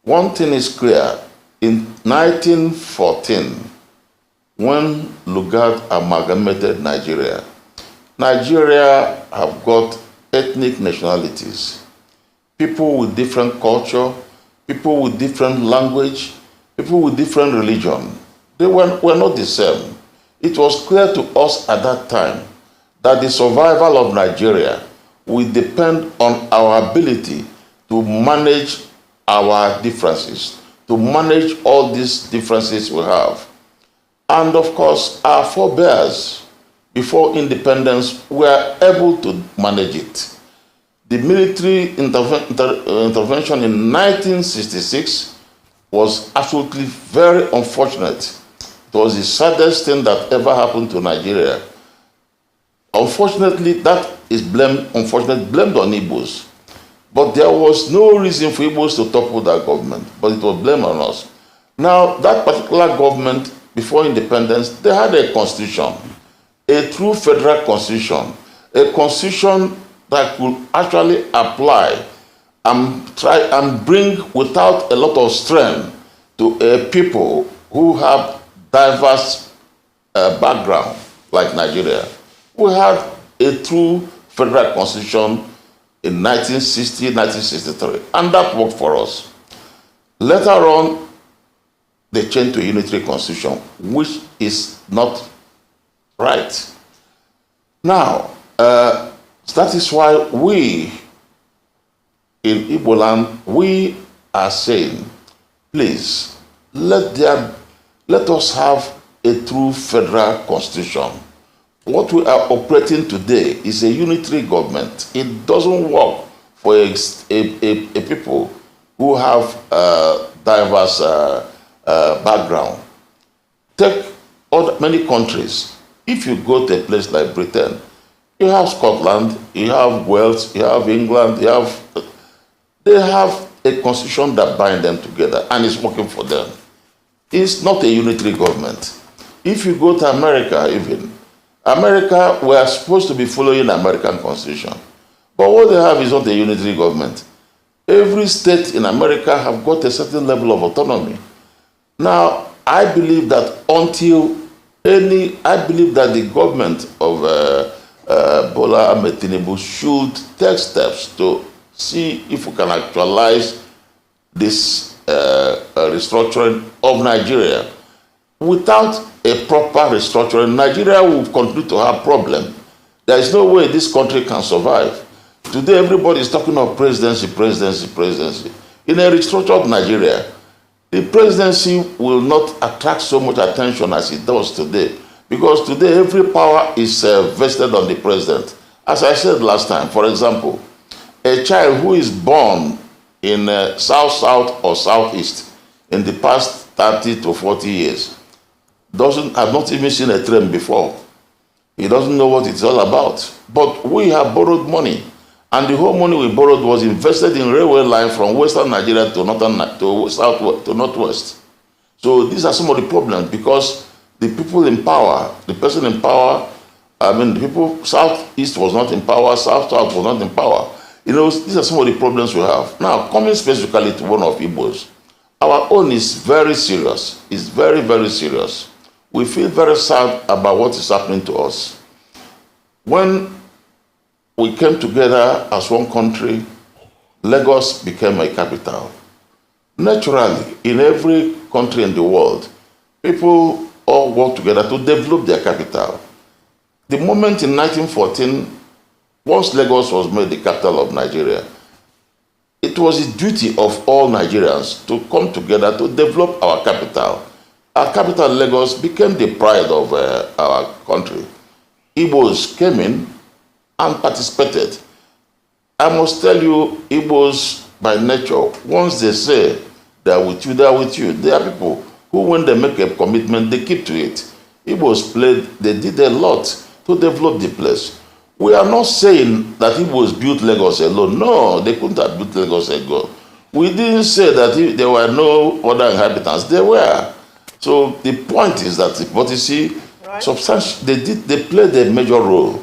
One thing is clear. In 1914, when Lugard amalgamated Nigeria, Nigeria have got ethnic nationalities, people with different culture, people with different language, people with different religion. They were not the same. It was clear to us at that time that the survival of Nigeria will depend on our ability to manage our differences, to manage all these differences we have. And of course, our forebears before independence were able to manage it. The military intervention in 1966 was absolutely very unfortunate. It was the saddest thing that ever happened to Nigeria. Unfortunately, that is blamed on Igbos. But there was no reason for Igbos to topple that government, but it was blamed on us. Now, that particular government, before independence, they had a constitution, a true federal constitution, a constitution that could actually apply and try and bring without a lot of strain to a people who have diverse background like Nigeria. We had a true federal constitution in 1960, 1963, and that worked for us. Later on, they changed to a unitary constitution, which is not right. Now, that is why we, in Igbo land, we are saying, please, let us have a true federal constitution. What we are operating today is a unitary government. It doesn't work for a people who have diverse background. Take many countries. If you go to a place like Britain, you have Scotland, you have Wales, you have England, they have a constitution that binds them together and is working for them. It's not a unitary government. If you go to America even, America, we are supposed to be following the American Constitution. But what they have is not a unitary government. Every state in America have got a certain level of autonomy. Now, I believe that the government of Bola Ahmed Tinubu should take steps to see if we can actualize this restructuring of Nigeria. Without a proper restructuring, Nigeria will continue to have problems. There is no way this country can survive. Today, everybody is talking of presidency. In a restructured Nigeria, the presidency will not attract so much attention as it does today. Because today, every power is vested on the president. As I said last time, for example, a child who is born in South or Southeast in the past 30 to 40 years have not even seen a train before. He doesn't know what it's all about. But we have borrowed money, and the whole money we borrowed was invested in railway line from Western Nigeria to Northwest. So these are some of the problems, because the people in power, the person in power, the people Southeast was not in power, South was not in power. These are some of the problems we have. Now, coming specifically to one of Igbos, our own is very serious. It's very, very serious. We feel very sad about what is happening to us. When we came together as one country, Lagos became a capital. Naturally, in every country in the world, people all work together to develop their capital. The moment in 1914, once Lagos was made the capital of Nigeria, it was the duty of all Nigerians to come together to develop our capital. Our capital, Lagos, became the pride of our country. Igbos came in and participated. I must tell you, Igbos, by nature, once they say they are with you, they are with you. They are people who, when they make a commitment, they keep to it. Igbos they did a lot to develop the place. We are not saying that Igbos built Lagos alone. No, they couldn't have built Lagos alone. We didn't say that there were no other inhabitants. There were. So the point is that, but you see, right, they played a major role.